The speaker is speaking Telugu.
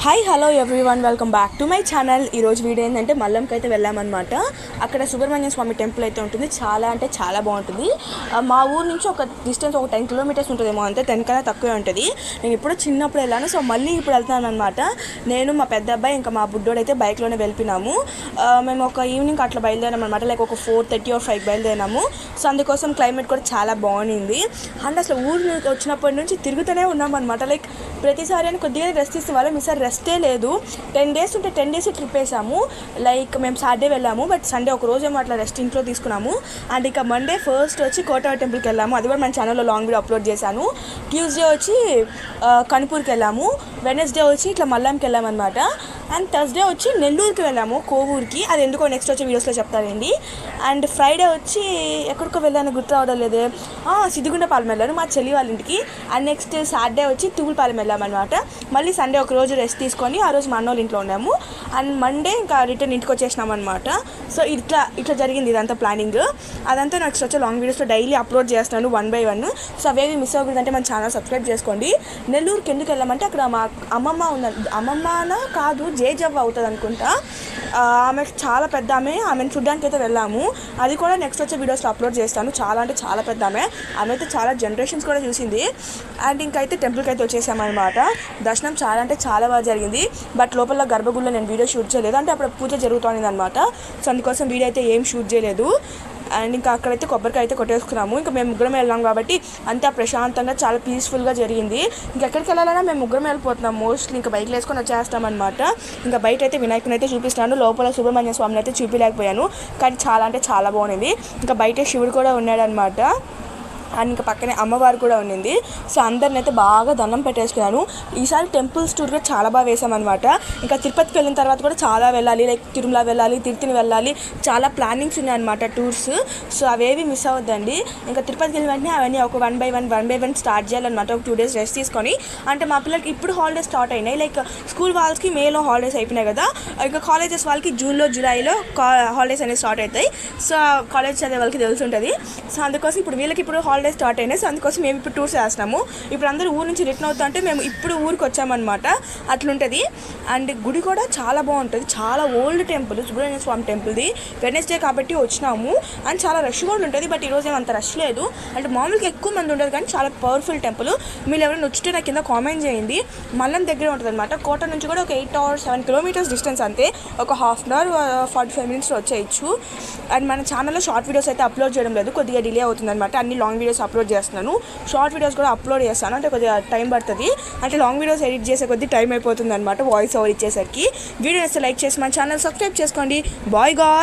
Hi hello everyone, welcome back to my channel. ఈరోజు వీడియో ఏంటంటే మల్లంకి అయితే వెళ్ళామన్నమాట. అక్కడ సుబ్రహ్మణ్య స్వామి టెంపుల్ అయితే ఉంటుంది. చాలా అంటే చాలా బాగుంటుంది. మా ఊరు నుంచి ఒక డిస్టెన్స్ ఒక 10 కిలోమీటర్స్ ఉంటుందేమో, అంతే, 10 కన్నా తక్కువే ఉంటుంది. నేను ఇప్పుడు చిన్నప్పుడు వెళ్ళాను, సో మళ్ళీ ఇప్పుడు వెళ్తాను అనమాట. నేను మా పెద్ద అబ్బాయి ఇంకా మా బుడ్డోడు అయితే బైక్లోనే వెళ్ళిపోయినాము. మేము ఒక ఈవినింగ్ అట్లా బయలుదేరాం అనమాట, లైక్ ఒక 4:30 or 5 బయలుదేరాము. సో అందుకోసం క్లైమేట్ కూడా చాలా బాగుంది. అండ్ అసలు ఊరు వచ్చినప్పటి నుంచి తిరుగుతూనే ఉన్నాం అనమాట. లైక్ ప్రతిసారి అని కొద్దిగా రెస్ట్ ఇస్తే వాళ్ళం, ఈసారి రెస్టే లేదు. 10 days ఉంటే 10 days ట్రిప్ వేసాము. లైక్ మేము సాటర్డే వెళ్ళాము, బట్ సండే ఒక రోజు ఏమో అట్లా రెస్ట్ ఇంట్లో తీసుకున్నాము. అండ్ ఇక మండే ఫస్ట్ వచ్చి కోట టెంపుల్కి వెళ్ళాము. అది కూడా మన ఛానల్లో లాంగ్ వీడియో అప్లోడ్ చేశాను. ట్యూస్డే వచ్చి కనుపూర్కి వెళ్ళాము. వెనస్డే వచ్చి ఇట్లా మల్లంకి వెళ్ళామన్నమాట. అండ్ థర్స్డే వచ్చి నెల్లూరుకి వెళ్ళాము, కోవూరుకి. అది ఎందుకో నెక్స్ట్ వచ్చే వీడియోస్లో చెప్తానండి. అండ్ ఫ్రైడే వచ్చి ఎక్కడికో వెళ్ళాను, గుర్తు రావడం లేదే, సిద్దిగుండపాలెం వెళ్ళాను మా చెల్లి వాళ్ళ ఇంటికి. అండ్ నెక్స్ట్ సాటర్డే వచ్చి తూగులపాలెం వెళ్ళామన్నమాట. మళ్ళీ సండే ఒక రోజు రెస్ట్ తీసుకొని ఆ రోజు మా అన్నోళ్ళ ఇంట్లో ఉన్నాము. అండ్ మండే ఇంకా రిటర్న్ ఇంటికి వచ్చేసినాం అనమాట. సో ఇట్లా జరిగింది ఇదంతా ప్లానింగ్. అదంతా నెక్స్ట్ వచ్చే లాంగ్ వీడియోస్లో డైలీ అప్లోడ్ చేస్తున్నాను 1 by 1. సో అవేవి మిస్ అవ్వకూడదంటే మన ఛానల్ సబ్స్క్రైబ్ చేసుకోండి. నెల్లూరుకి ఎందుకు వెళ్ళామంటే అక్కడ మా అమ్మమ్మ ఉన్నది, అమ్మమ్మనా కాదు జేజవ్వ అవుతుంది అనుకుంటా. ఆమె చాలా పెద్ద ఆమెను చూడ్డానికి అయితే వెళ్ళాము. అది కూడా నెక్స్ట్ వచ్చే వీడియోస్లో అప్లోడ్ చేస్తాను. చాలా అంటే చాలా పెద్ద ఆమె అయితే చాలా జనరేషన్స్ కూడా చూసింది. అండ్ ఇంకైతే టెంపుల్కి అయితే వచ్చేసామన్నమాట. దర్శనం చాలా అంటే చాలా బాగా జరిగింది. బట్ లోపల గర్భగుడిలో నేను వీడియో షూట్ చేయలేదు, అంటే అప్పుడు పూజ జరుగుతుంది అనమాట. సో అందుకోసం వీడియో అయితే ఏం షూట్ చేయలేదు. అండ్ ఇంకా అక్కడైతే కొబ్బరికాయ అయితే కొట్టేసుకున్నాము. ఇంకా మేము ముగ్గురం వెళ్ళాం కాబట్టి అంతా ప్రశాంతంగా చాలా పీస్ఫుల్గా జరిగింది. ఇంకెక్కడికి వెళ్ళాలన్నా మేము ముగ్గురం వెళ్ళిపోతున్నాం మోస్ట్లీ. ఇంకా బైక్లు వేసుకొని వచ్చేస్తాం అనమాట. ఇంకా బయట అయితే వినాయకుని అయితే చూపిస్తాను, లోపల సుబ్రహ్మణ్య స్వామిని అయితే చూపించలేకపోయాను, కానీ చాలా అంటే చాలా బాగుంది. ఇంకా బయట శివుడు కూడా ఉన్నాడనమాట. అండ్ ఇంకా పక్కనే అమ్మవారు కూడా ఉండింది. సో అందరిని అయితే బాగా దండం పెట్టేసుకున్నాను. ఈసారి టెంపుల్స్ టూర్ కూడా చాలా బాగా వేసామన్నమాట. ఇంకా తిరుపతికి వెళ్ళిన తర్వాత కూడా చాలా వెళ్ళాలి, లైక్ తిరుమల వెళ్ళాలి, తిరుపతిని వెళ్ళాలి, చాలా ప్లానింగ్స్ ఉన్నాయన్నమాట టూర్స్. సో అవేవి మిస్ అవ్వద్దండి. ఇంకా తిరుపతికి వెళ్ళిన వెంటనే అవన్నీ ఒక 1 by 1 స్టార్ట్ చేయాలన్నమాట. ఒక 2 days రెస్ట్ తీసుకొని. అంటే మా పిల్లలకి ఇప్పుడు హాలిడేస్ స్టార్ట్ అయినాయి, లైక్ స్కూల్ వాళ్ళకి మేలో హాలిడేస్ అయిపోయినాయి కదా. ఇంకా కాలేజెస్ వాళ్ళకి జూన్లో జూలైలో హాలిడేస్ అనేవి స్టార్ట్ అవుతాయి. సో కాలేజ్ చదివే వాళ్ళకి తెలిసి ఉంటుంది. సో అందుకోసం ఇప్పుడు వీళ్ళకి ఇప్పుడు హాలిడేస్ స్టార్ట్ అయినాయి. సో అందుకోసం మేము ఇప్పుడు టూర్స్ చేస్తున్నాము. ఇప్పుడు అందరూ ఊరు నుంచి రిటర్న్ అవుతా అంటే మేము ఇప్పుడు ఊరికి వచ్చామన్నమాట. అట్లుంటుంది. అండ్ గుడి కూడా చాలా బాగుంటుంది, చాలా ఓల్డ్ టెంపుల్, సుబ్రహ్మణ్య స్వామి టెంపుల్ది. వెడ్నెస్డే కాబట్టి వచ్చినాము. అండ్ చాలా రష్ కూడా ఉంటుంది, బట్ ఈరోజు ఏమంత రష్ లేదు. అంటే మామూలుగా ఎక్కువ మంది ఉండదు, కానీ చాలా పవర్ఫుల్ టెంపుల్. మీరు ఎవరైనా వచ్చితే నాకు కింద కామెంట్ చేయండి. మల్లం దగ్గర ఉంటుంది అనమాట. కోట నుంచి కూడా ఒక 8 or 7 kilometers డిస్టెన్స్, అంతే. ఒక 1/2 hour 45 minutes వచ్చేయచ్చు. అండ్ మన ఛానల్లో షార్ట్ వీడియోస్ అయితే అప్లోడ్ చేయడం లేదు, కొద్దిగా డిలే అవుతుంది అనమాట. అన్ని లాంగ్ వీడియోస్ అప్లోడ్ చేస్తున్నాను, షార్ట్ వీడియోస్ కూడా అప్లోడ్ చేస్తాను, అంటే కొద్దిగా టైం పడుతుంది. అంటే లాంగ్ వీడియోస్ ఎడిట్ చేసే కొద్ది టైం అయిపోతుంది అనమాట, వాయిస్ ఓవర్ ఇచ్చేసరికి. వీడియో లైక్ చేసి మన ఛానల్ సబ్స్క్రైబ్ చేసుకోండి. Bye guys.